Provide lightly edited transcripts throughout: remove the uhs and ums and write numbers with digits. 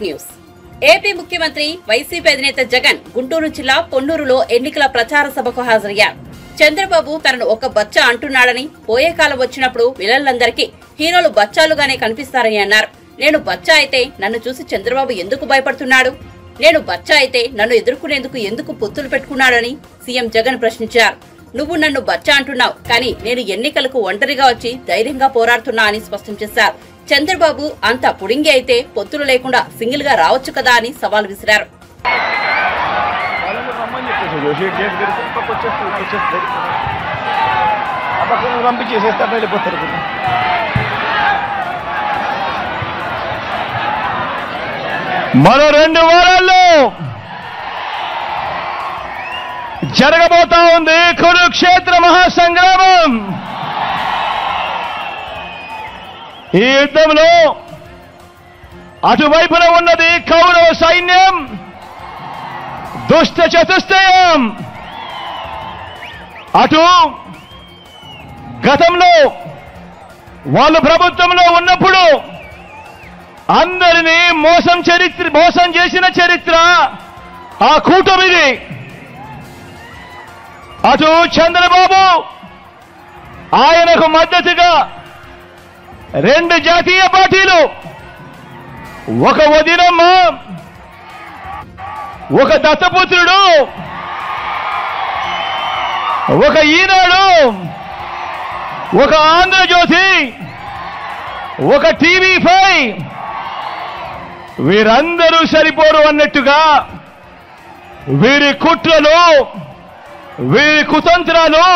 Top news. AP ముఖ్యమంత్రి YCP అధినేత జగన్ గుంటూరు జిల్లా పొన్నూరులో ఎన్నికల ప్రచార సభకు హాజరయ్యారు. చంద్రబాబు తనను ఒక బచ్చా అంటున్నాడని, పోయే కాలం వచ్చినప్పుడు విలన్లందరికీ హీరోలు బచ్చాలుగానే కనిపిస్తారని అన్నారు. నేను బచ్చా అయితే నన్ను చూసి చంద్రబాబు ఎందుకు భయపడుతున్నాడు? నేను బచ్చా అయితే నన్ను ఎదుర్కొనేందుకు ఎందుకు పొత్తులు పెట్టుకున్నాడని సీఎం జగన్ ప్రశ్నించారు. నువ్వు నన్ను బచ్చా అంటున్నావు, కానీ నేను ఎన్నికలకు ఒంటరిగా వచ్చి ధైర్యంగా పోరాడుతున్నా అని స్పష్టం చేశారు. చంద్రబాబు అంత పుడింగి అయితే పొత్తులు లేకుండా సింగిల్ గా రావచ్చు కదా అని సవాల్ విసిరారు. మరో 2 వారాల్లో జరగబోతా ఉంది కురుక్షేత్ర మహాసంగ్రామం. ఈ యుద్ధంలో అటువైపున ఉన్నది కౌరవ సైన్యం, దుష్ట చతుష్టయం. అటు గతంలో వాళ్ళు ప్రభుత్వంలో ఉన్నప్పుడు అందరినీ మోసం చేసిన చరిత్ర ఆ కూటమిది. అటు చంద్రబాబు, ఆయనకు మద్దతుగా 2 జాతీయ పార్టీలు, ఒక వదినమ్మ, ఒక దత్తపుత్రుడు, ఒక ఈనాడు, ఒక ఆంధ్రజ్యోతి, ఒక టీవీ5, వీరందరూ సరిపోరు అన్నట్టుగా వీరి కుట్రలు, వీరి కుతంత్రాలు,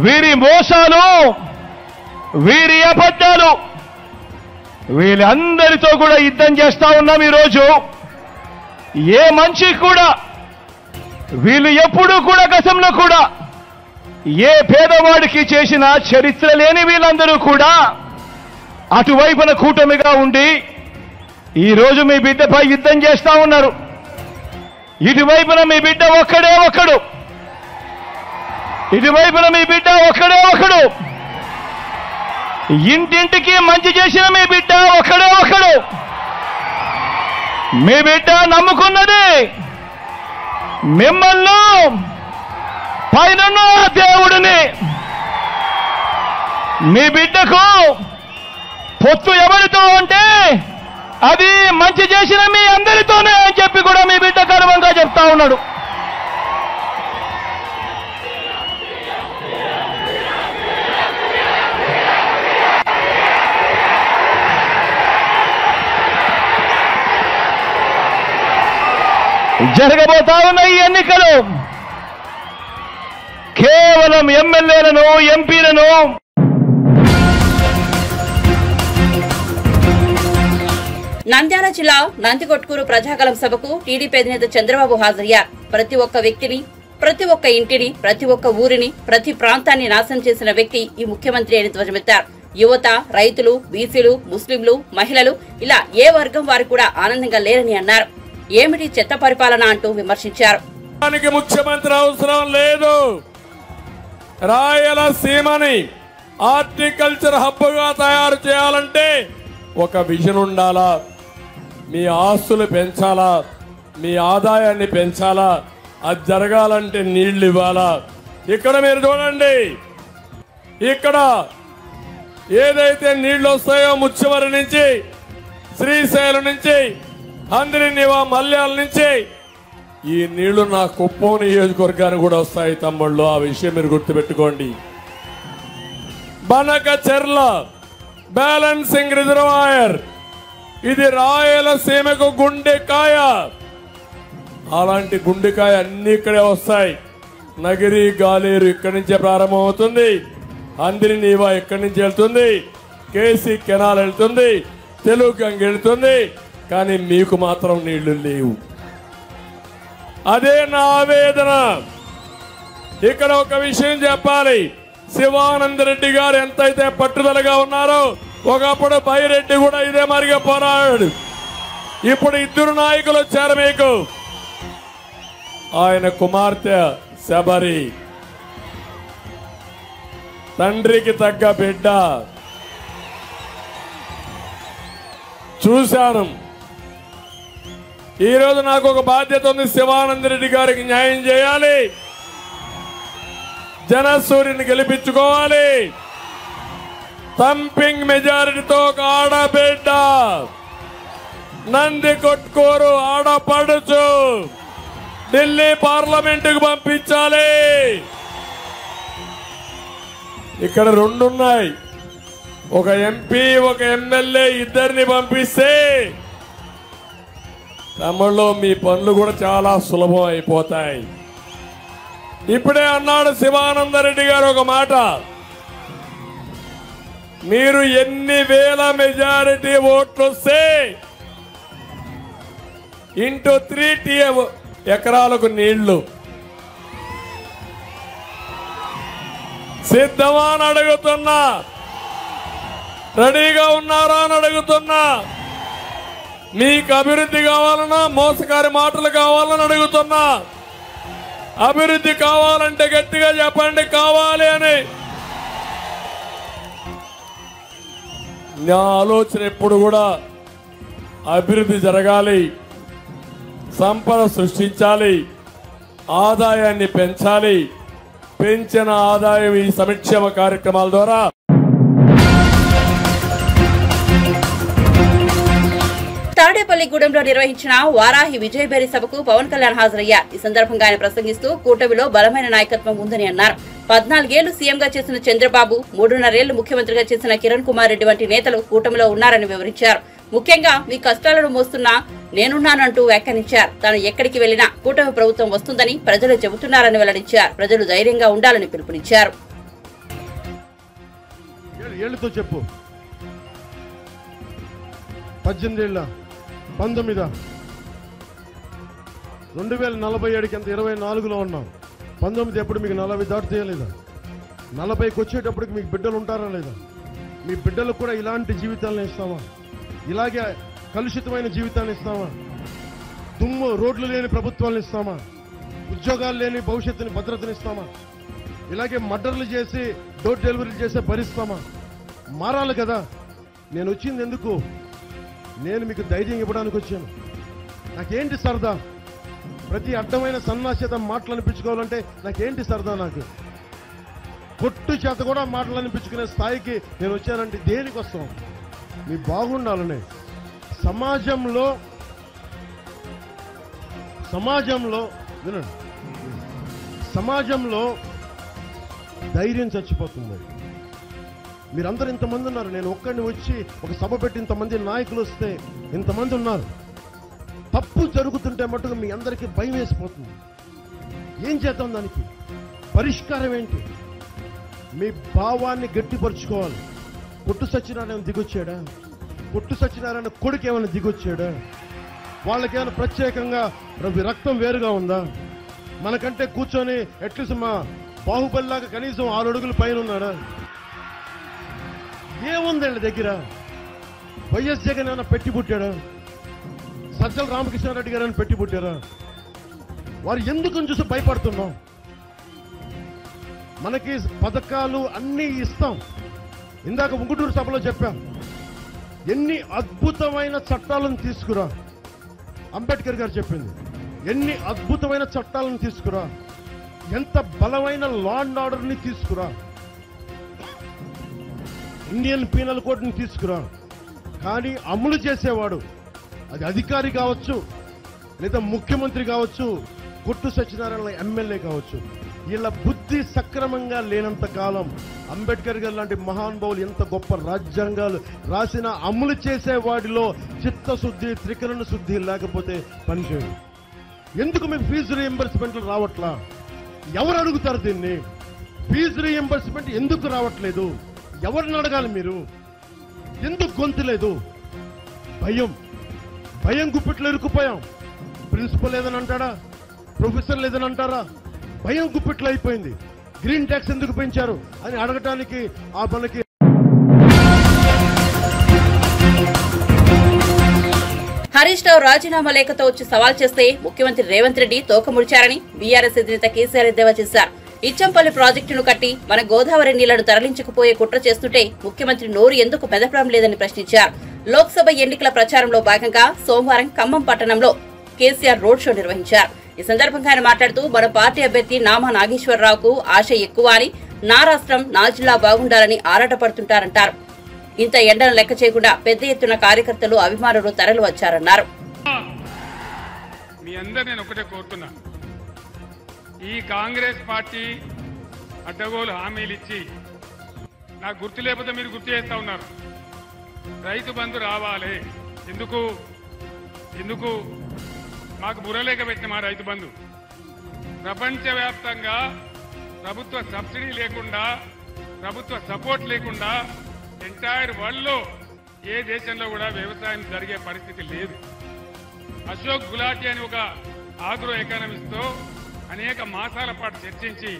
వీరి మోసాలు, వీరి అబద్ధాలు, వీళ్ళందరితో కూడా యుద్ధం చేస్తా ఉన్నాం. ఈరోజు ఏ మనిషి కూడా, వీళ్ళు ఎప్పుడూ కూడా గతంలో కూడా ఏ పేదవాడికి చేసిన చరిత్ర లేని వీళ్ళందరూ కూడా అటువైపున కూటమిగా ఉండి ఈరోజు మీ బిడ్డపై యుద్ధం చేస్తా ఉన్నారు. ఇటువైపున మీ బిడ్డ ఒక్కడే ఒక్కడు, ఇటువైపున మీ బిడ్డ ఒక్కడే ఒకడు, ఇంటింటికి మంచి చేసిన మీ బిడ్డ ఒక్కడే ఒకడు. మీ బిడ్డ నమ్ముకున్నది మిమ్మల్ని, పైన దేవుడిని. మీ బిడ్డకు పొత్తు ఎవరితో అంటే అది మంచి చేసిన మీ అందరితోనే అని చెప్పి కూడా మీ బిడ్డ గర్వంగా చెప్తా ఉన్నాడు. జరగబోతా ఉన్న ఈ ఎన్నికలు కేవలం ఎమ్మెల్యేలను, ఎంపీలను, నంద్యాల జిల్లా నందికొట్కూరు ప్రజాగలం సభకు టీడీపీ అధినేత చంద్రబాబు హాజరయ్యారు. ప్రతి ఒక్క వ్యక్తిని, ప్రతి ఒక్క ఇంటిని, ప్రతి ఒక్క ఊరిని, ప్రతి ప్రాంతాన్ని నాశనం చేసిన వ్యక్తి ఈ ముఖ్యమంత్రి అని ధ్వజమెత్తారు. యువత, రైతులు, బీసీలు, ముస్లింలు, మహిళలు ఇలా ఏ వర్గం వారు కూడా ఆనందంగా లేరని అన్నారు. ఏమిటి చెత్త పరిపాలన అంటూ విమర్శించారు. ముఖ్యమంత్రి అవసరం లేదు. రాయలసీమని హార్టికల్చర్ హబ్గా తయారు చేయాలంటే ఒక విజన్ ఉండాలా. మీ ఆస్తులు పెంచాలా, మీ ఆదాయాన్ని పెంచాలా. అది జరగాలంటే నీళ్లు ఇవ్వాలా. ఇక్కడ మీరు చూడండి, ఇక్కడ ఏదైతే నీళ్లు వస్తాయో ముచ్చుమరి నుంచి, శ్రీశైలం నుంచి, హంద్రినివా, మల్యాల నుంచి ఈ నీళ్లు నా కుప్పం నియోజకవర్గానికి కూడా వస్తాయి తమ్ముళ్ళు. ఆ విషయం మీరు గుర్తుపెట్టుకోండి. బనకచెర్ల బ్యాలెన్సింగ్ రిజర్వాయర్, ఇది రాయలసీమకు గుండెకాయ. అలాంటి గుండెకాయ అన్ని ఇక్కడే వస్తాయి. నగిరి, గాలేరు ఇక్కడి నుంచే ప్రారంభమవుతుంది. హంద్రినివా ఇక్కడి నుంచి వెళ్తుంది, కేసీ కెనాల్ వెళ్తుంది, తెలుగు గంగ వెళ్తుంది. కానీ మీకు మాత్రం నీళ్లు లేవు. అదే నా ఆవేదన. ఇక్కడ ఒక విషయం చెప్పాలి. శివానంద రెడ్డి గారు ఎంతైతే పట్టుదలగా ఉన్నారో, ఒకప్పుడు బైరెడ్డి కూడా ఇదే మరిగా పోరాడు. ఇప్పుడు 2 నాయకులు వచ్చారు మీకు. ఆయన కుమార్తె శబరి, తండ్రికి తగ్గ బిడ్డ. చూశాను ఈరోజు నాకు ఒక బాధ్యత ఉంది. శివానంద రెడ్డి గారికి న్యాయం చేయాలి, జనసూర్యుని గెలిపించుకోవాలి. థంపింగ్ మెజారిటీతో ఒక ఆడబిడ్డ, నంది కొట్కూరు ఆడపడుచు ఢిల్లీ పార్లమెంటుకు పంపించాలి. ఇక్కడ రెండున్నాయి, ఒక ఎంపీ ఒక ఎమ్మెల్యే, ఇద్దరిని పంపిస్తే తమిళలో మీ పనులు కూడా చాలా సులభం అయిపోతాయి. ఇప్పుడే అన్నాడు శివానందరెడ్డి గారు ఒక మాట, మీరు ఎన్ని వేల మెజారిటీ ఓట్లు వస్తే ఇంటూ 3 ఎకరాలకు నీళ్లు సిద్ధమా అని అడుగుతున్నా, రెడీగా ఉన్నారా అని అడుగుతున్నా. మీకు అభివృద్ధి కావాలన్నా, మోసకారి మాటలు కావాలని అడుగుతున్నా. అభివృద్ధి కావాలంటే గట్టిగా చెప్పండి కావాలి అని. నా ఆలోచన ఎప్పుడు కూడా అభివృద్ధి జరగాలి, సంపద సృష్టించాలి, ఆదాయాన్ని పెంచాలి. పెంచిన ఆదాయం ఈ సంక్షేమ కార్యక్రమాల ద్వారా తాడేపల్లిగూడెంలో నిర్వహించిన వారాహి విజయబేరి సభకు పవన్ కళ్యాణ్ హాజరయ్యారు. ఈ సందర్భంగా ఆయన ప్రసంగిస్తూ కూటమిలో బలమైన నాయకత్వం ఉందని అన్నారు. 14 ఏళ్లు సీఎంగా చేసిన చంద్రబాబు, 3.5 ఏళ్లు ముఖ్యమంత్రిగా చేసిన కిరణ్ కుమార్ రెడ్డి వంటి నేతలు కూటమిలో ఉన్నారని వివరించారు. ముఖ్యంగా మీ కష్టాలను మోస్తున్నా నేనున్నానంటూ వ్యాఖ్యానించారు. తాను ఎక్కడికి వెళ్లినా కూటమి ప్రభుత్వం వస్తుందని ప్రజలు చెబుతున్నారని వెల్లడించారు. ప్రజలు ధైర్యంగా ఉండాలని పిలుపునిచ్చారు. 2047కి ఎంత 24లో ఉన్నాం. 19 ఎప్పుడు మీకు 40 దాటి చేయలేదా? 40కి వచ్చేటప్పటికి మీకు బిడ్డలు ఉంటారా లేదా? మీ బిడ్డలకు కూడా ఇలాంటి జీవితాలను ఇస్తామా? ఇలాగే కలుషితమైన జీవితాన్ని ఇస్తామా? దుమ్ము రోడ్లు లేని ప్రభుత్వాలను ఇస్తామా? ఉద్యోగాలు లేని భవిష్యత్తుని భద్రతని ఇస్తామా? ఇలాగే మర్డర్లు చేసి డోర్ డెలివరీలు చేసే భరిస్తామా? మారాలి కదా. నేను వచ్చింది ఎందుకు? నేను మీకు ధైర్యం ఇవ్వడానికి వచ్చాను. నాకేంటి సరదా? ప్రతి అడ్డమైన సన్నాసేత మాటలు అనిపించుకోవాలంటే నాకేంటి సరదా? నాకు కొట్టు చేత కూడా మాటలు అనిపించుకునే స్థాయికి నేను వచ్చానంటే దేనికోసం? మీ బాగుండాలనే. వినండి, సమాజంలో ధైర్యం చచ్చిపోతుంది. మీరందరూ ఇంతమంది ఉన్నారు. నేను ఒక్కడిని వచ్చి ఒక సభ పెట్టి ఇంతమంది నాయకులు వస్తే ఇంతమంది ఉన్నారు. తప్పు జరుగుతుంటే మటుకు మీ అందరికీ భయం వేసిపోతుంది. ఏం చేద్దాం? దానికి పరిష్కారం ఏంటి? మీ భావాన్ని గట్టిపరుచుకోవాలి. కొట్టు సత్యనారాయణ దిగొచ్చాడా? కొట్టు సత్యనారాయణ కొడుకు ఏమైనా దిగొచ్చాడా? వాళ్ళకేమైనా ప్రత్యేకంగా రక్తం వేరుగా ఉందా? మనకంటే కూర్చొని అట్లీస్ట్ మా బాహుబలిలాగా కనీసం 6 అడుగుల పైన ఉన్నాడా? ఏముంది వీళ్ళ దగ్గర? వైఎస్ జగన్ ఏమైనా పెట్టి పుట్టాడా? సజ్జల రామకృష్ణారెడ్డి గారు పెట్టి పుట్టారా? వారు ఎందుకు చూసి భయపడుతున్నాం? మనకి పథకాలు అన్నీ ఇస్తాం. ఇందాక ఉంగుటూరు సభలో చెప్పాం, ఎన్ని అద్భుతమైన చట్టాలను తీసుకురా. అంబేద్కర్ గారు చెప్పింది, ఎన్ని అద్భుతమైన చట్టాలను తీసుకురా, ఎంత బలమైన లా అండ్ ఆర్డర్ని తీసుకురా, ఇండియన్ పీనల్ కోడ్ని తీసుకురా. కానీ అమలు చేసేవాడు, అది అధికారి కావచ్చు, లేదా ముఖ్యమంత్రి కావచ్చు, కొట్టు సత్యనారాయణ ఎమ్మెల్యే కావచ్చు, వీళ్ళ బుద్ధి సక్రమంగా లేనంత కాలం అంబేద్కర్ గారు లాంటి మహానుభావులు ఎంత గొప్ప రాజ్యాంగాలు రాసిన అమలు చేసే వాటిలో చిత్తశుద్ధి, త్రికరణ శుద్ధి లేకపోతే పనిచేయదు. ఎందుకు మీకు ఫీజు రీఎంబర్స్మెంట్లు రావట్లా? ఎవరు అడుగుతారు దీన్ని? ఫీజు రీఎంబర్స్మెంట్ ఎందుకు రావట్లేదు? ఎవరిని అడగాలి మీరు? ఎందుకు గొంతు లేదు? భయం గుప్పిట్లో ఇరుక్కుపోయాం. ప్రిన్సిపల్ లేదని అంటాడా? ప్రొఫెసర్ లేదని అంటారా? భయం గుప్పిట్లో అయిపోయింది. గ్రీన్ ట్యాక్స్ ఎందుకు పెంచారు అని అడగటానికి ఆ మనకి హరీష్ రావు రాజీనామా లేఖతో వచ్చి సవాల్ చేస్తే ముఖ్యమంత్రి రేవంత్ రెడ్డి తోకముడిచారని బీఆర్ఎస్ అధినేత కేసీఆర్ ఎద్దేవా చేశారు. ఇచ్చంపల్లి ప్రాజెక్టును కట్టి మన గోదావరి నీళ్లను తరలించకపోయే కుట్ర చేస్తుంటే ముఖ్యమంత్రి నోరు ఎందుకు మెదపడం లేదని ప్రశ్నించారు. లోక్సభ ఎన్నికల ప్రచారంలో భాగంగా సోమవారం ఖమ్మం పట్టణంలో కేసీఆర్ రోడ్ షో నిర్వహించారు. ఈ సందర్భంగా ఆయన మాట్లాడుతూ మన పార్టీ అభ్యర్థి నామా నాగేశ్వరరావుకు ఆశ ఎక్కువ అని, నా రాష్ట్రం నా జిల్లా బాగుండాలని ఆరాటపడుతుంటారంటారు. ఇంత ఎండను లెక్క చేయకుండా పెద్ద ఎత్తున కార్యకర్తలు అభిమానులు తరలి వచ్చారన్నారు. మీ అందరు నేను ఒకటే కోరుతున్నా, ఈ కాంగ్రెస్ పార్టీ అడ్డగోలు హామీలు ఇచ్చి నాకు గుర్తు లేకపోతే మీరు గుర్తు చేస్తా ఉన్నారు. రైతు బంధు రావాలి, ఎందుకు మాకు బుర్రలేక పెట్టిన మా రైతు బంధు ప్రపంచవ్యాప్తంగా ప్రభుత్వ సబ్సిడీ లేకుండా, ప్రభుత్వ సపోర్ట్ లేకుండా ఎంటైర్ వరల్డ్లో ఏ దేశంలో కూడా వ్యవసాయం జరిగే పరిస్థితి లేదు. అశోక్ గులాటి అని ఒక ఆగ్రో ఎకానమిస్ట్తో అనేక మాసాల పాటు చర్చించి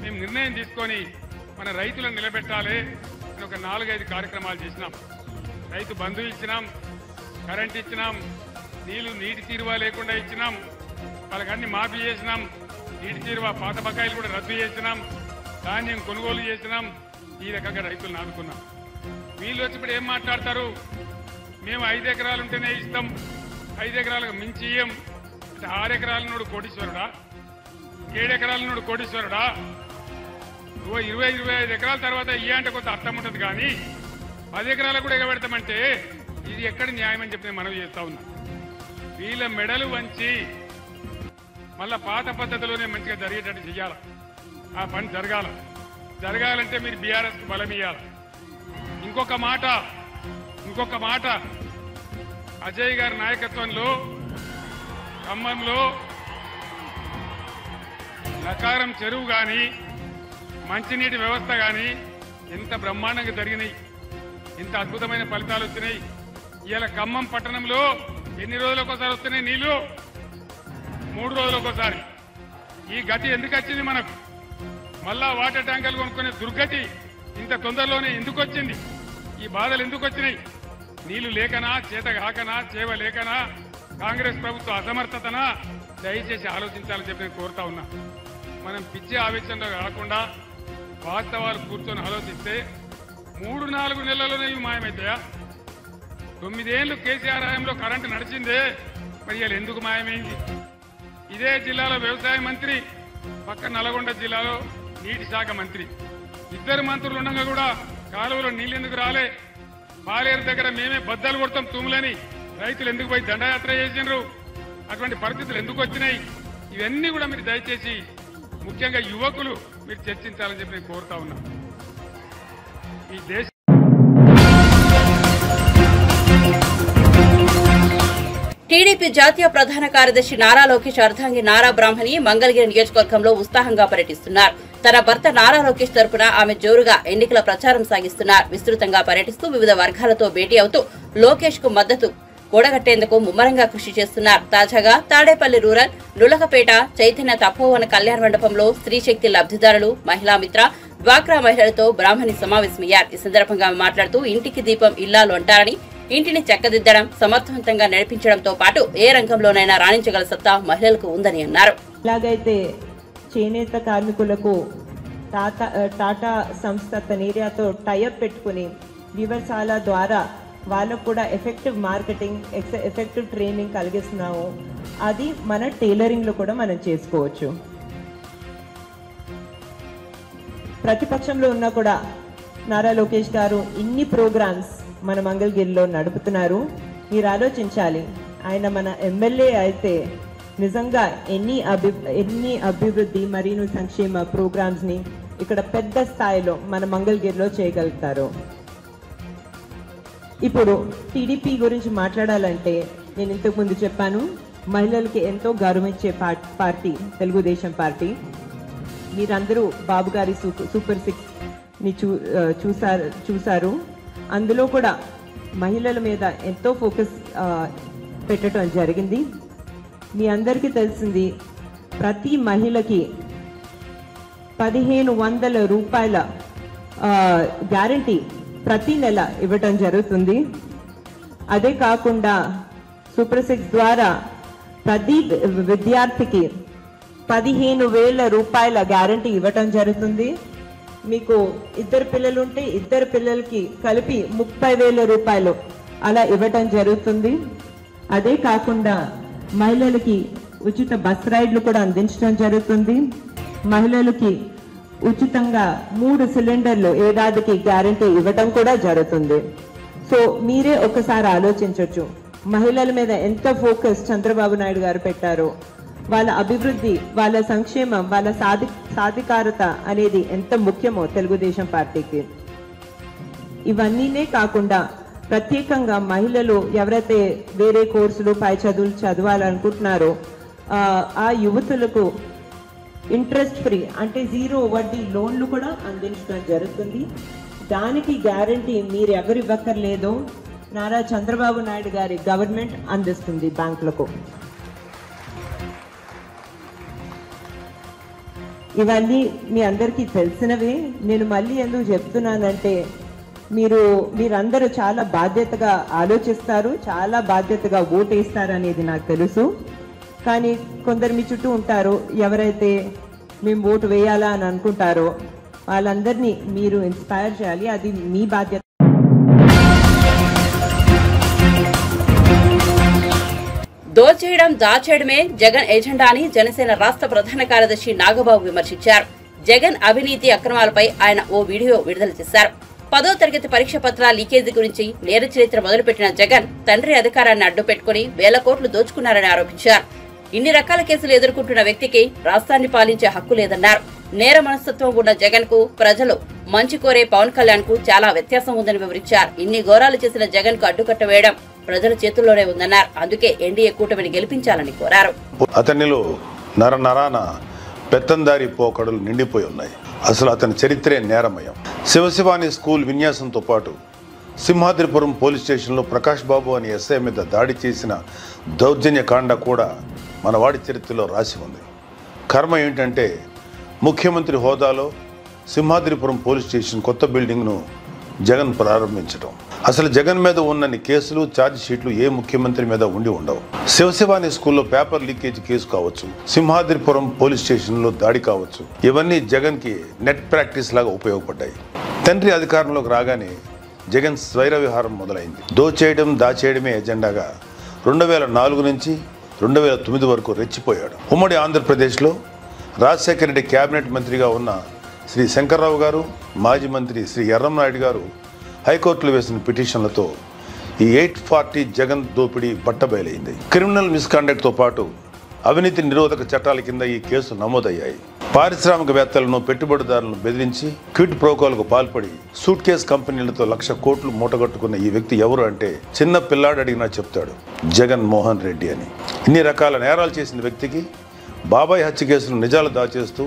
మేము నిర్ణయం తీసుకొని మన రైతులను నిలబెట్టాలి అని ఒక 4-5 కార్యక్రమాలు చేసినాం. రైతు బంధు ఇచ్చినాం, కరెంట్ ఇచ్చినాం, నీటి తీరువా లేకుండా ఇచ్చినాం, వాళ్ళకన్నీ మాఫీ చేసినాం, నీటి తీరువా పాత బకాయిలు కూడా రద్దు చేసినాం, ధాన్యం కొనుగోలు చేసినాం. ఈ రకంగా రైతులను ఆదుకున్నాం. వీళ్ళు వచ్చి ఇప్పుడు ఏం మాట్లాడతారు, మేము 5 ఎకరాలు ఉంటేనే ఇస్తాం, 5 ఎకరాలకు మించి ఇయ్యం అంటే 6 ఎకరాల నోడు కోటీశ్వరుడా, 7 ఎకరాల నోడు కోటీశ్వరుడా? 20-25 ఎకరాల తర్వాత అంటే కొంత అర్థం ఉంటుంది, కానీ 10 ఎకరాలకు కూడా ఎగబెడతామంటే ఇది ఎక్కడ న్యాయం అని చెప్పి నేను మనవి చేస్తా ఉన్నా. వీళ్ళ మెడలు వంచి మళ్ళా పాత పద్ధతిలోనే మంచిగా జరిగేటట్టు చెయ్యాలి. ఆ పని జరగాలంటే మీరు బీఆర్ఎస్కు బలం ఇయ్యాలి. ఇంకొక మాట అజయ్ గారి నాయకత్వంలో ఖమ్మంలో లకారం చెరువు కానీ మంచినీటి వ్యవస్థ కానీ ఎంత బ్రహ్మాండంగా జరిగినాయి, ఎంత అద్భుతమైన ఫలితాలు వచ్చినాయి. ఇవాళ ఖమ్మం పట్టణంలో ఎన్ని రోజులకు ఒకసారి వస్తున్నాయి నీళ్లు? 3 రోజులకు ఒకసారి. ఈ గతి ఎందుకు వచ్చింది మనకు? మళ్ళా వాటర్ ట్యాంకర్లు కొనుక్కునే దుర్గతి ఇంత తొందరలోనే ఎందుకు వచ్చింది? ఈ బాధలు ఎందుకు వచ్చినాయి? నీళ్లు లేకనా, చేత కాకనా, చేవ లేకనా, కాంగ్రెస్ ప్రభుత్వ అసమర్థతనా? దయచేసి ఆలోచించాలని చెప్పి నేను కోరుతా ఉన్నా. మనం పిచ్చి ఆవేశంలో కాకుండా వాస్తవాలు కూర్చొని ఆలోచిస్తే 3-4 నెలల్లోనే ఇవి మాయమవుతాయా? 9 ఏళ్లు కేసీఆర్ హయాంలో కరెంటు నడిచిందే, మరి ఇలా ఎందుకు మాయమైంది? ఇదే జిల్లాలో వ్యవసాయ మంత్రి, పక్క నల్గొండ జిల్లాలో నీటి శాఖ మంత్రి, 2 మంత్రులు ఉండగా కూడా కాలువలో నీళ్ళు ఎందుకు రాలే? పాలేరు దగ్గర మేమే బద్దలు కొడతాం తూములని రైతులు ఎందుకు పోయి దండయాత్ర చేసినారు? అటువంటి పరిస్థితులు ఎందుకు వచ్చినాయి? ఇవన్నీ కూడా మీరు దయచేసి ముఖ్యంగా యువకులు మీరు చర్చించాలని చెప్పి నేను కోరుతా ఉన్నా. ఈ దేశ టీడీపీ జాతీయ ప్రధాన కార్యదర్శి నారా లోకేష్ అర్ధాంగి నారా బ్రాహ్మణి మంగళగిరి నియోజకవర్గంలో ఉత్సాహంగా పర్యటిస్తున్నారు. తన భర్త నారా లోకేష్ తరపున ఆమె జోరుగా ఎన్నికల ప్రచారం సాగిస్తున్నారు. విస్తృతంగా పర్యటిస్తూ వివిధ వర్గాలతో భేటీ అవుతూ లోకేష్ కు మద్దతు కూడగట్టేందుకు ముమ్మరంగా కృషి చేస్తున్నారు. తాజాగా తాడేపల్లి రూరల్, నులకపేట చైతన్య తపోవన కళ్యాణ మండపంలో స్త్రీశక్తి లబ్ధిదారులు, మహిళా మిత్ర, డ్వాక్రా మహిళలతో బ్రాహ్మణి సమావేశమయ్యారు. ఈ సందర్భంగా మాట్లాడుతూ ఇంటికి దీపం ఇల్లాలు అంటారని, ఇంటిని చక్కదిద్దడం, సమర్థవంతంగా నడిపించడంతో పాటు ఏ రంగంలోనైనా రాణించగల సత్తా మహిళలకు ఉందని అన్నారు. ఇలాగైతే చేనేత కార్మికులకు టాటా సంస్థ తనేరియాతో టైఅప్ పెట్టుకుని వివసాల ద్వారా వాళ్ళకు కూడా ఎఫెక్టివ్ మార్కెటింగ్, ఎఫెక్టివ్ ట్రైనింగ్ కలిగిస్తున్నాము. అది మన టైలరింగ్లో కూడా మనం చేసుకోవచ్చు. ప్రతిపక్షంలో ఉన్నా కూడా నారా లోకేష్ గారు ఇన్ని ప్రోగ్రామ్స్ మన మంగళగిరిలో నడుపుతున్నారు. మీరు ఆలోచించాలి, ఆయన మన ఎమ్మెల్యే అయితే నిజంగా ఎన్ని అభివృద్ధి మరియు సంక్షేమ ప్రోగ్రామ్స్ని ఇక్కడ పెద్ద స్థాయిలో మన మంగళగిరిలో చేయగలుగుతారు. ఇప్పుడు టీడీపీ గురించి మాట్లాడాలంటే నేను ఇంతకుముందు చెప్పాను, మహిళలకి ఎంతో గౌరవించే పార్టీ తెలుగుదేశం పార్టీ. మీరందరూ బాబు గారి సూపర్ 6ని చూసారు. అందులో కూడా మహిళల మీద ఎంతో ఫోకస్ పెట్టడం జరిగింది. మీ అందరికీ తెలిసింది, ప్రతి మహిళకి 1500 రూపాయల గ్యారంటీ ప్రతి నెల ఇవ్వటం జరుగుతుంది. అదే కాకుండా సూపర్ 6 ద్వారా ప్రతి విద్యార్థికి 15,000 రూపాయల గ్యారంటీ ఇవ్వటం జరుగుతుంది. మీకు 2 పిల్లలు ఉంటే 2 పిల్లలకి కలిపి 30,000 రూపాయలు అలా ఇవ్వటం జరుగుతుంది. అదే కాకుండా మహిళలకి ఉచిత బస్ రైడ్లు కూడా అందించడం జరుగుతుంది. మహిళలకి ఉచితంగా 3 సిలిండర్లు ఏడాదికి గ్యారంటీ ఇవ్వడం కూడా జరుగుతుంది. సో మీరే ఒకసారి ఆలోచించవచ్చు, మహిళల మీద ఎంత ఫోకస్ చంద్రబాబు నాయుడు గారు పెట్టారో, వాళ్ళ అభివృద్ధి, వాళ్ళ సంక్షేమం, వాళ్ళ సాధికారత అనేది ఎంత ముఖ్యమో తెలుగుదేశం పార్టీకి. ఇవన్నీనే కాకుండా ప్రత్యేకంగా మహిళలు ఎవరైతే వేరే కోర్సులు పై చదువులు చదవాలనుకుంటున్నారో ఆ యువతులకు ఇంట్రెస్ట్ ఫ్రీ అంటే 0 వడ్డీ లోన్లు కూడా అందించడం జరుగుతుంది. దానికి గ్యారంటీ మీరు ఎవరు ఇవ్వక్కర్లేదో నారా చంద్రబాబు నాయుడు గారి గవర్నమెంట్ అందిస్తుంది బ్యాంకులకు. ఇవన్నీ మీ అందరికీ తెలిసినవే. నేను మళ్ళీ ఎందుకు చెప్తున్నానంటే మీరందరూ చాలా బాధ్యతగా ఆలోచిస్తారు, చాలా బాధ్యతగా ఓటేస్తారు అనేది నాకు తెలుసు. కానీ కొందరు మీ చుట్టూ ఉంటారు, ఎవరైతే మేము ఓటు వేయాలా అని అనుకుంటారో వాళ్ళందరినీ మీరు ఇన్స్పైర్ చేయాలి, అది మీ బాధ్యత. దోచేయడం దాచేయడమే జగన్ ఎజెండా అని జనసేన రాష్ట్ర ప్రధాన కార్యదర్శి నాగబాబు విమర్శించారు. జగన్ అవినీతి అక్రమాలపై ఆయన ఓ వీడియో విడుదల చేశారు. 10వ తరగతి పరీక్ష పత్రాల లీకేజీ గురించి నేర చరిత్ర మొదలుపెట్టిన జగన్ తండ్రి అధికారాన్ని అడ్డు పెట్టుకుని వేల కోట్లు దోచుకున్నారని ఆరోపించారు. ఇన్ని రకాల కేసులు ఎదుర్కొంటున్న వ్యక్తికి రాష్ట్రాన్ని పాలించే హక్కు లేదన్నారు. నేర మనస్తత్వం ఉన్న జగన్ కు ప్రజలు మంచి కోరే పవన్ కళ్యాణ్ కు చాలా వ్యత్యాసం ఉందని వివరించారు. ఇన్ని ఘోరాలు చేసిన జగన్ కు అడ్డుకట్ట వేయడం ప్రజల చేతుల్లోనే ఉందన్నారు. అందుకే ఎన్డీఏ కూటమిని గెలిపించాలని కోరారు. అతనిలో నరనరాన పెత్తందారి పోకడలు నిండిపోయి ఉన్నాయి. అసలు అతని చరిత్రే నేరమయం. శివశివాని స్కూల్ విన్యాసంతో పాటు సింహాద్రిపురం పోలీస్ స్టేషన్లో ప్రకాష్ బాబు అనే ఎస్ఐ మీద దాడి చేసిన దౌర్జన్య కాండ కూడా మన వాడి చరిత్రలో రాసి ఉంది. కర్మ ఏంటంటే ముఖ్యమంత్రి హోదాలో సింహాద్రిపురం పోలీస్ స్టేషన్ కొత్త బిల్డింగ్ను జగన్ ప్రారంభించడం. అసలు జగన్ మీద ఉన్నన్ని కేసులు, ఛార్జ్ షీట్లు ఏ ముఖ్యమంత్రి మీద ఉండి ఉండవు. శివశివాని స్కూల్లో పేపర్ లీకేజ్ కేసు కావచ్చు, సింహాద్రిపురం పోలీస్ స్టేషన్లో దాడి కావచ్చు, ఇవన్నీ జగన్ కి నెట్ ప్రాక్టీస్ లాగా ఉపయోగపడ్డాయి. తండ్రి అధికారంలోకి రాగానే జగన్ స్వైర విహారం మొదలైంది. దోచేయడం దాచేయడమే ఎజెండాగా 2004 నుంచి 2009 వరకు రెచ్చిపోయాడు. ఉమ్మడి ఆంధ్రప్రదేశ్లో రాజశేఖర రెడ్డి కేబినెట్ మంత్రిగా ఉన్న శ్రీ శంకర్రావు గారు, మాజీ మంత్రి శ్రీ ఎర్రంనాయుడు గారు హైకోర్టులో వేసిన పిటిషన్లతో ఈ 840 జగన్ దోపిడీ బట్టబయలైంది. క్రిమినల్ మిస్కాండక్ట్తో పాటు అవినీతి నిరోధక చట్టాల కింద ఈ కేసు నమోదయ్యాయి. పారిశ్రామికవేత్తలను, పెట్టుబడిదారులను బెదిరించి క్విట్ ప్రోకోలకు పాల్పడి సూట్ కేస్ కంపెనీలతో 1,00,000 కోట్లు మూటగట్టుకున్న ఈ వ్యక్తి ఎవరు అంటే చిన్న పిల్లాడు అడిగినా చెప్తాడు, జగన్ మోహన్ రెడ్డి అని. ఇన్ని రకాల నేరాలు చేసిన వ్యక్తికి, బాబాయ్ హత్య కేసులు నిజాలు దాచేస్తూ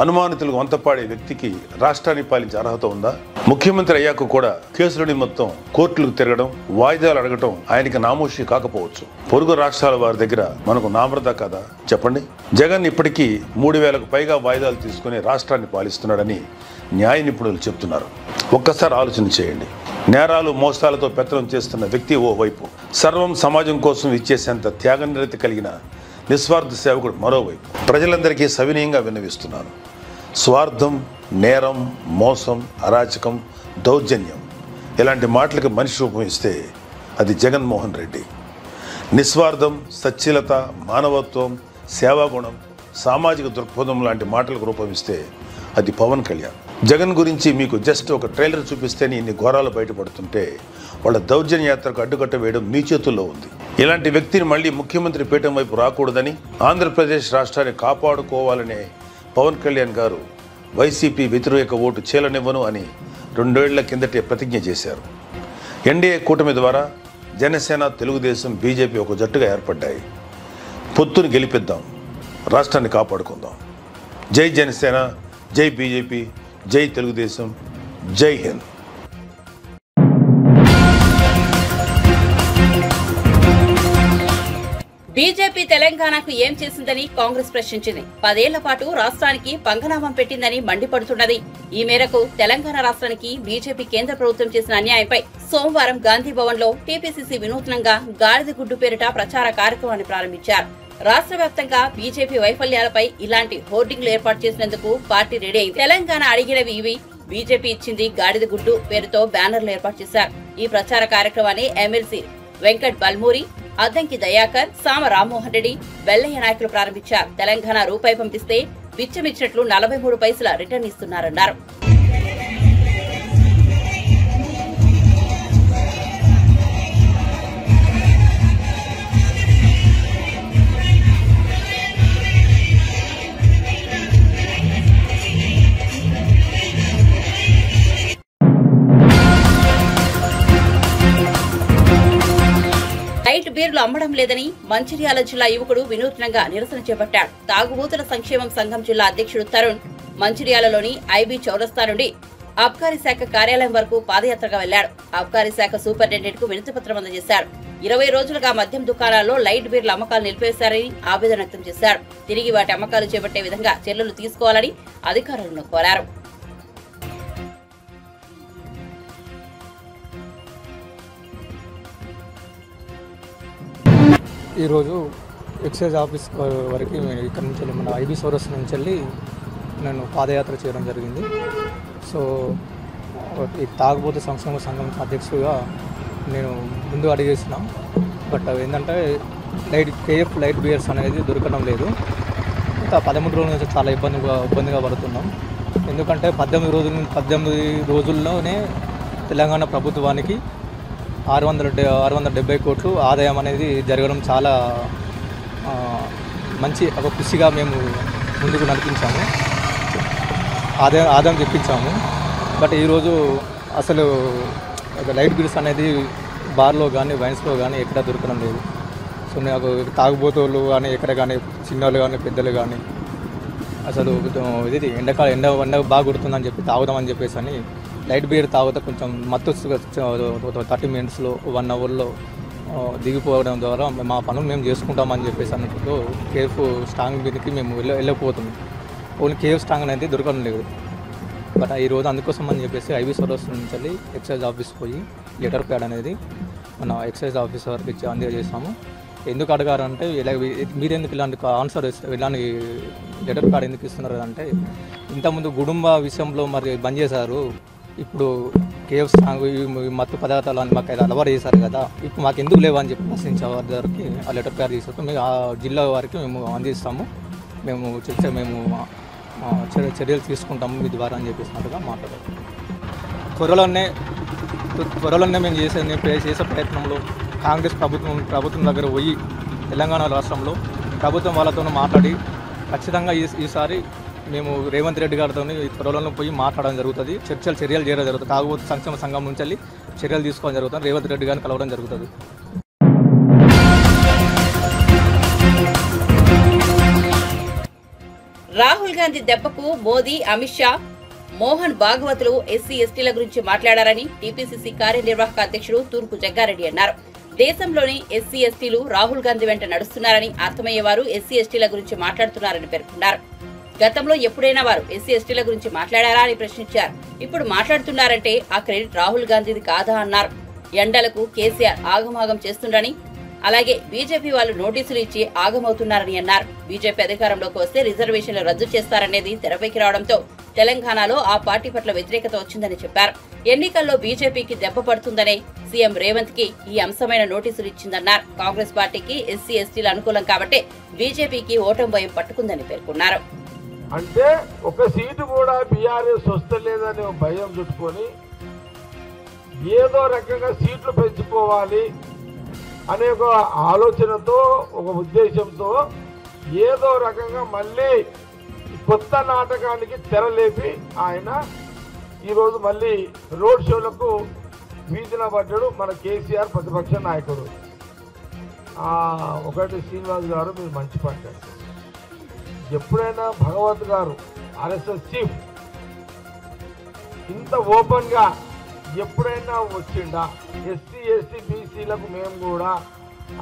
అనుమానితులకు వంతపాడే వ్యక్తికి రాష్ట్రాన్ని పాలించే అర్హత ఉందా? ముఖ్యమంత్రి అయ్యాక కూడా కేసులని మొత్తం కోర్టులకు తిరగడం, వాయిదాలు అడగటం ఆయనకి నామోషి కాకపోవచ్చు. పొరుగు రాష్ట్రాల వారి దగ్గర మనకు నామృత కదా చెప్పండి. జగన్ ఇప్పటికీ 3,000కు పైగా వాయిదాలు తీసుకుని రాష్ట్రాన్ని పాలిస్తున్నాడని న్యాయ నిపుణులు చెప్తున్నారు. ఒక్కసారి ఆలోచన చేయండి. నేరాలు, మోసాలతో పెత్తనం చేస్తున్న వ్యక్తి ఓవైపు, సర్వం సమాజం కోసం ఇచ్చేసేంత త్యాగనిరతి కలిగిన నిస్వార్థ సేవకుడు మరోవైపు. ప్రజలందరికీ సవినయంగా విన్నవిస్తున్నాను, స్వార్థం, నేరం, మోసం, అరాచకం, దౌర్జన్యం ఇలాంటి మాటలకు మనిషి రూపం ఇస్తే అది జగన్మోహన్ రెడ్డి. నిస్వార్థం, సచ్ఛీలత, మానవత్వం, సేవాగుణం, సామాజిక దృక్పథం లాంటి మాటలకు రూపమిస్తే అది పవన్ కళ్యాణ్. జగన్ గురించి మీకు జస్ట్ ఒక ట్రైలర్ చూపిస్తేనే ఇన్ని ఘోరాలు బయటపడుతుంటే వాళ్ళ దౌర్జన్య యాత్రకు అడ్డుకట్ట వేయడం మీ చేతుల్లో ఉంది. ఇలాంటి వ్యక్తిని మళ్ళీ ముఖ్యమంత్రి పీఠం వైపు రాకూడదని, ఆంధ్రప్రదేశ్ రాష్ట్రాన్ని కాపాడుకోవాలనే పవన్ కళ్యాణ్ గారు వైసీపీ వ్యతిరేక ఓటు చీలనివ్వను అని 2 ఏళ్ల కిందటే ప్రతిజ్ఞ చేశారు. ఎన్డీఏ కూటమి ద్వారా జనసేన, తెలుగుదేశం, బీజేపీ ఒక జట్టుగా ఏర్పడ్డాయి. పొత్తుని గెలిపిద్దాం, రాష్ట్రాన్ని కాపాడుకుందాం. జై జనసేన, జై బీజేపీ, జై తెలుగుదేశం, జై హింద్. బీజేపీ తెలంగాణకు ఏం చేసిందని కాంగ్రెస్ ప్రశ్నించింది. 10 ఏళ్ల పాటు రాష్ట్రానికి పంగనామం పెట్టిందని మండిపడుతున్నది. ఈ మేరకు తెలంగాణ రాష్ట్రానికి బీజేపీ కేంద్ర ప్రభుత్వం చేసిన అన్యాయంపై సోమవారం గాంధీ భవన్ లో టీపీసీసీ వినూత్నంగా గాడిద గుడ్డు పేరిట ప్రచార కార్యక్రమాన్ని ప్రారంభించారు. రాష్ట్ర వ్యాప్తంగా బీజేపీ వైఫల్యాలపై ఇలాంటి హోర్డింగ్లు ఏర్పాటు చేసినందుకు పార్టీ రెడీ అయింది. తెలంగాణ అడిగినవి ఇవి, బీజేపీ ఇచ్చింది గాడిద గుడ్డు పేరుతో బ్యానర్లు ఏర్పాటు చేశారు. ఈ ప్రచార కార్యక్రమాన్ని ఎమ్మెల్సీ వెంకట్ బల్మూరి, అద్దంకి దయాకర్, సామ రామ్మోహన్ రెడ్డి, వెల్లయ్య నాయకులు ప్రారంభించారు. తెలంగాణ రూపాయి పంపిస్తే బిచ్చమిచ్చినట్లు 43 పైసల రిటర్న్ ఇస్తున్నారన్నారు. లైట్ బీర్లు అమ్మడం లేదని మంచిర్యాల జిల్లా యువకుడు వినూత్నంగా నిరసన చేపట్టాడు. తాగుబోతుల సంక్షేమం సంఘం జిల్లా అధ్యక్షుడు తరుణ్ మంచిర్యాలలోని ఐబీ చౌరస్తా నుండి అబ్కారీ శాఖ కార్యాలయం వరకు పాదయాత్రగా వెళ్లాడు. అబ్కారీ శాఖ సూపరింటెండెంట్ కు వినతిపత్రం అందజేశాడు. 20 రోజులుగా మద్యం దుకాణాల్లో లైట్ బీర్ల అమ్మకాలు నిలిపేశారని ఆవేదన వ్యక్తం చేశాడు. తిరిగి వాటి అమ్మకాలు చేపట్టే విధంగా చర్యలు తీసుకోవాలని అధికారులను కోరారు. ఈరోజు ఎక్సైజ్ ఆఫీస్ వరకు ఇక్కడ నుంచి మన ఐబీ సోరస్ నుంచి వెళ్ళి నేను పాదయాత్ర చేయడం జరిగింది. సో ఈ తాగుబోతు సంక్షేమ సంఘం అధ్యక్షుడిగా నేను ముందు అడిగేసిన, బట్ ఏంటంటే కేఎఫ్ లైట్ బియర్స్ అనేది దొరకడం లేదు. ఇంకా 13 రోజుల నుంచి చాలా ఇబ్బందిగా పడుతున్నాం. ఎందుకంటే 18 రోజుల్లోనే తెలంగాణ ప్రభుత్వానికి 670 కోట్లు ఆదాయం అనేది జరగడం చాలా మంచి ఒక కృషిగా మేము ముందుకు నడిపించాము, ఆదాయం తెప్పించాము. బట్ ఈరోజు అసలు లైట్ బిల్స్ అనేది బార్లో కానీ వైన్స్లో కానీ ఎక్కడ దొరకడం లేదు. సో నాకు తాగుబోతులు కానీ ఎక్కడ కానీ చిన్నవాళ్ళు కానీ పెద్దలు కానీ అసలు ఇది ఎండ బాగా కొడుతుందని చెప్పి తాగుదామని చెప్పేసి అని లైట్ బీర్ తాగితే కొంచెం మత్తు 30 మినిట్స్లో 1 అవర్లో దిగిపోవడం ద్వారా మా పనులు మేము చేసుకుంటామని చెప్పేసి అన్నట్టు కేఫ్ స్ట్రాంగ్ మీదకి మేము వెళ్ళకపోతున్నాం. ఓన్లీ కేఫ్ స్ట్రాంగ్ అనేది దొరకడం లేదు. బట్ ఈరోజు అందుకోసం అని చెప్పేసి ఐబీ సోరస్ నుంచి వెళ్ళి ఎక్సైజ్ ఆఫీస్ పోయి లెటర్ ప్యాడ్ అనేది మన ఎక్సైజ్ ఆఫీసర్కి ఇచ్చి అందజేసాము. ఎందుకు అడగారంటే మీరెందుకు ఇలాంటి ఆన్సర్ ఇలాంటి లెటర్ ప్యాడ్ ఎందుకు ఇస్తున్నారు అంటే, ఇంతకుముందు గుడుంబ విషయంలో మరి బంద్ చేశారు, ఇప్పుడు కేఎఫ్ స్ట్రాంగ్ మత్తు పదార్థాలు అని మాకు అలవాటు చేశారు కదా, ఇప్పుడు మాకు ఎందుకు లేవని చెప్పి ప్రశ్నించే వారికి ఆ లెటర్ ప్యాడ్ తీసుకుంటాం. మేము ఆ జిల్లా వారికి మేము అందిస్తాము, మేము చర్యలు తీసుకుంటాము మీ ద్వారా అని చెప్పేసినట్టుగా మాట్లాడారు. త్వరలోనే మేము చేసే ప్రయత్నంలో కాంగ్రెస్ ప్రభుత్వం దగ్గర పోయి తెలంగాణ రాష్ట్రంలో ప్రభుత్వం వాళ్ళతో మాట్లాడి ఖచ్చితంగా ఈసారి మేము రేవంత్ రెడ్డి గారితో త్వరలో పోయి మాట్లాడడం జరుగుతుంది, చర్యలు చేయడం జరుగుతుంది. తాగుబోతు సంక్షేమ సంఘం నుంచి వెళ్ళి చర్యలు తీసుకోవడం జరుగుతుంది, రేవంత్ రెడ్డి గారిని కలవడం జరుగుతుంది. రాహుల్ గాంధీ దెబ్బకు మోదీ, అమిత్ షా, మోహన్ భాగవతులు ఎస్సీ ఎస్టీల గురించి మాట్లాడారని టీపీసీసీ కార్యనిర్వాహక అధ్యక్షుడు తూర్పు జగ్గారెడ్డి అన్నారు. దేశంలోని ఎస్సీ ఎస్టీలు రాహుల్ గాంధీ వెంట నడుస్తున్నారని, అర్థమయ్యేవారు ఎస్సీ ఎస్టీల గురించి మాట్లాడుతున్నారని పేర్కొన్నారు. గతంలో ఎప్పుడైనా వారు ఎస్సీ ఎస్టీల గురించి మాట్లాడారా అని ప్రశ్నించారు. ఇప్పుడు మాట్లాడుతున్నారంటే ఆ క్రెడిట్ రాహుల్ గాంధీది కాదా అన్నారు. ఎండలకు కేసీఆర్ ఆగమాగం చేస్తుండని, అలాగే బీజేపీ వాళ్ళు నోటీసులు ఇచ్చి ఆగమవుతున్నారని అన్నారు. బీజేపీ అధికారంలోకి వస్తే రిజర్వేషన్లు రద్దు చేస్తారనేది తెరపైకి రావడంతో తెలంగాణలో ఆ పార్టీ పట్ల వ్యతిరేకత వచ్చిందని చెప్పారు. ఎన్నికల్లో బీజేపీకి దెబ్బ పడుతుందనే సీఎం రేవంత్ కి ఈ అంశమైన నోటీసులు ఇచ్చిందన్నారు. కాంగ్రెస్ పార్టీకి ఎస్సీ ఎస్టీల అనుకూలం కాబట్టి బీజేపీకి ఓటమి భయం పట్టుకుందని పేర్కొన్నారు. అంటే ఒక సీటు కూడా బీఆర్ఎస్ వస్తలేదని భయం చుట్టుకొని ఏదో రకంగా సీట్లు పెంచుకోవాలి అనే ఒక ఆలోచనతో, ఒక ఉద్దేశంతో ఏదో రకంగా మళ్ళీ కొత్త నాటకానికి తెరలేపి ఆయన ఈరోజు మళ్ళీ రోడ్ షోలకు వీధిన పడ్డాడు మన కేసీఆర్ ప్రతిపక్ష నాయకుడు. ఒకటి శ్రీనివాస్ గారు మీరు మంచి పడ్డారు. ఎప్పుడైనా భగవత్ గారు ఆర్ఎస్ఎస్ చీఫ్ ఇంత ఓపెన్గా ఎప్పుడైనా వచ్చిండా? ఎస్సీ ఎస్టీ బీసీలకు మేము కూడా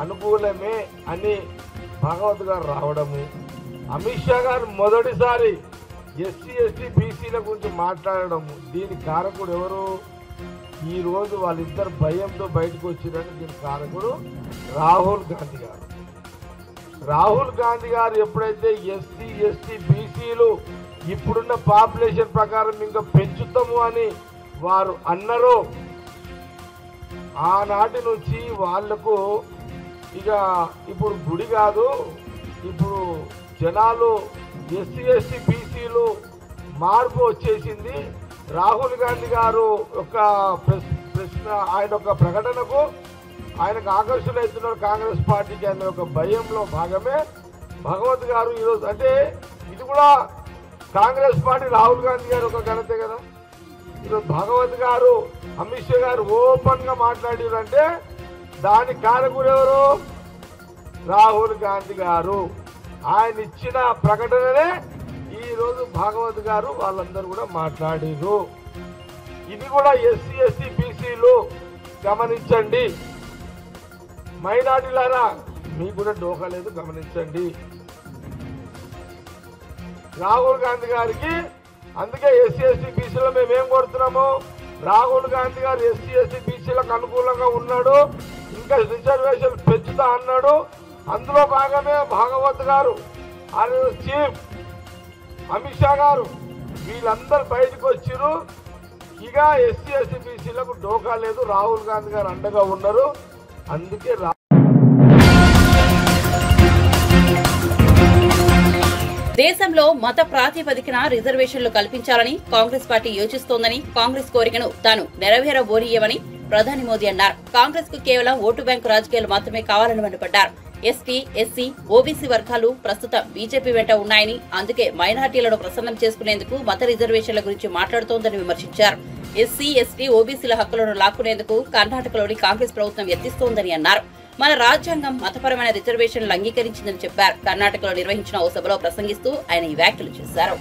అనుకూలమే అని భాగవత్ గారు రావడము, అమిత్ షా గారు మొదటిసారి ఎస్సీ ఎస్టీ బీసీల గురించి మాట్లాడడము, దీనికి కారకుడు ఎవరు? ఈరోజు వాళ్ళిద్దరు భయంతో బయటకు వచ్చిందని దీనికి కారకుడు రాహుల్ గాంధీ గారు. రాహుల్ గాంధీ గారు ఎప్పుడైతే ఎస్సీ ఎస్టీ బీసీలు ఇప్పుడున్న పాపులేషన్ ప్రకారం ఇంకా పెంచుతాము అని వారు అన్నారు, ఆనాటి నుంచి వాళ్లకు ఇక ఇప్పుడు గుడి కాదు, ఇప్పుడు జనాలు ఎస్సీ ఎస్టీ బీసీలు మార్పు వచ్చేసింది. రాహుల్ గాంధీ గారు యొక్క ప్రశ్న ఆయన యొక్క ప్రకటనకు ఆయనకు ఆకర్షణవుతున్నారు కాంగ్రెస్ పార్టీకి అనే ఒక భయంలో భాగమే భగవత్ గారు ఈరోజు. అంటే ఇది కూడా కాంగ్రెస్ పార్టీ రాహుల్ గాంధీ గారు ఒక ఘనతే కదా. ఈరోజు భగవత్ గారు అమిత్ షా గారు ఓపెన్ గా మాట్లాడారంటే దానికి కారకుడు ఎవరు? రాహుల్ గాంధీ గారు. ఆయన ఇచ్చిన ప్రకటననే ఈరోజు భాగవత్ గారు వాళ్ళందరూ కూడా మాట్లాడారు. ఇది కూడా ఎస్సీ ఎస్టీ బీసీలు గమనించండి, మైనార్టీలారా మీకు కూడా డోకా లేదు గమనించండి. రాహుల్ గాంధీ గారికి అందుకే ఎస్సీ ఎస్టీ బీసీలో మేమేం కోరుతున్నాము, రాహుల్ గాంధీ గారు ఎస్సీ ఎస్టీ బీసీలకు అనుకూలంగా ఉన్నాడు, ఇంకా రిజర్వేషన్ పెంచుతా అన్నాడు. అందులో భాగమే భాగవత్ గారు, చీఫ్ అమిత్ షా గారు వీళ్ళందరూ బయటకు వచ్చిరు. ఇక ఎస్సీ ఎస్టీ బీసీలకు డోకా లేదు, రాహుల్ గాంధీ గారు అండగా ఉన్నారు. అందుకే దేశంలో మత ప్రాతిపదికన రిజర్వేషన్లు కల్పించాలని కాంగ్రెస్ పార్టీ యోచిస్తోందని, కాంగ్రెస్ కోరికను తాను నెరవేరబోనీయమని ప్రధాని మోదీ అన్నారు. కాంగ్రెస్ కు కేవలం ఓటు బ్యాంకు రాజకీయాలు మాత్రమే కావాలని మండిపడ్డారు. ఎస్టీ, ఎస్సీ, ఓబీసీ వర్గాలు ప్రస్తుతం బీజేపీ వెంట ఉన్నాయని, అందుకే మైనార్టీలను ప్రసన్నం చేసుకునేందుకు మత రిజర్వేషన్ల గురించి మాట్లాడుతోందని విమర్శించారు. ఎస్సీ, ఎస్టీ, ఓబీసీల హక్కులను లాక్కునేందుకు కర్ణాటకలోని కాంగ్రెస్ ప్రభుత్వం యత్నిస్తోందని అన్నారు. మన రాజ్యాంగం మతపరమైన రిజర్వేషన్లు అంగీకరించిందని చెప్పారు. కర్ణాటకలో నిర్వహించిన ఓ సభలో ప్రసంగిస్తూ ఆయన ఈ వ్యాఖ్యలు చేశారు.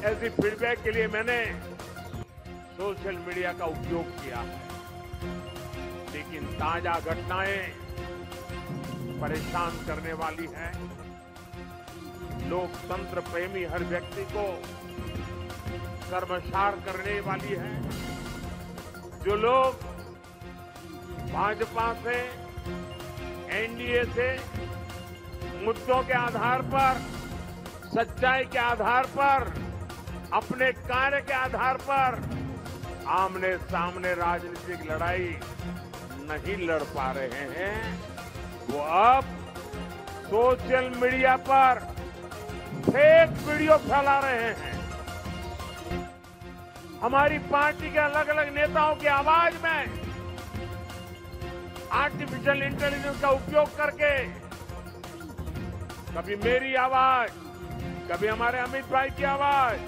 ऐसी फीडबैक के लिए मैंने सोशल मीडिया का उपयोग किया, लेकिन ताजा घटनाएं परेशान करने वाली है। लोकतंत्र प्रेमी हर व्यक्ति को शर्मसार करने वाली है। जो लोग भाजपा से, एनडीए से मुद्दों के आधार पर, सच्चाई के आधार पर, अपने कार्य के आधार पर आमने सामने राजनीतिक लड़ाई नहीं लड़ पा रहे हैं, वो अब सोशल मीडिया पर फेक वीडियो फैला रहे हैं। हमारी पार्टी के अलग अलग नेताओं की आवाज में आर्टिफिशियल इंटेलिजेंस का उपयोग करके कभी मेरी आवाज, कभी हमारे अमित भाई की आवाज,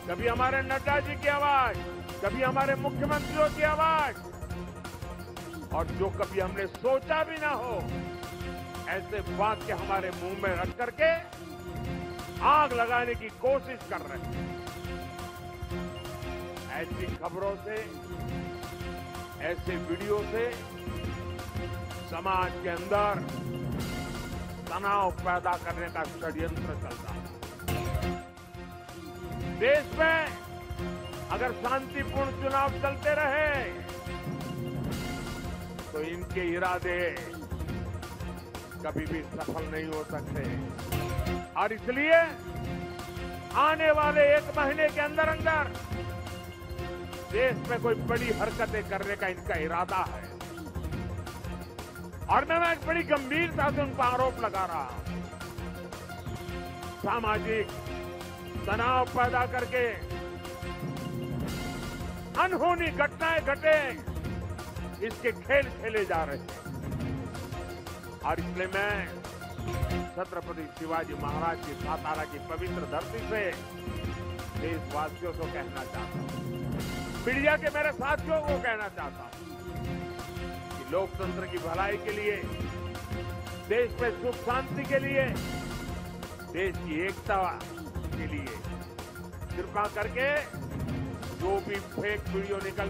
कभी हमारे नड्डा जी की आवाज, कभी हमारे मुख्यमंत्रियों की आवाज, और जो कभी हमने सोचा भी ना हो ऐसे वाक्य हमारे मुंह में रख करके आग लगाने की कोशिश कर रहे हैं। ऐसी खबरों से, ऐसे वीडियो से समाज के अंदर तनाव पैदा करने का षड्यंत्र चलता है। देश में अगर शांतिपूर्ण चुनाव चलते रहे तो इनके इरादे कभी भी सफल नहीं हो सकते, और इसलिए आने वाले 1 महीने के अंदर अंदर देश में कोई बड़ी हरकतें करने का इनका इरादा है। और मैं एक बड़ी गंभीरता से उन पर आरोप लगा रहा हूं। सामाजिक तनाव पैदा करके अनहोनी घटनाएं घटे, इसके खेल खेले जा रहे हैं। और इसलिए मैं छत्रपति शिवाजी महाराज की सातारा की पवित्र धरती से देशवासियों को कहना चाहता हूं, मीडिया के मेरे साथियों को कहना चाहता हूं कि लोकतंत्र की भलाई के लिए, देश में सुख शांति के लिए, देश की एकता के लिए कृपा करके जो भी फेक वीडियो निकल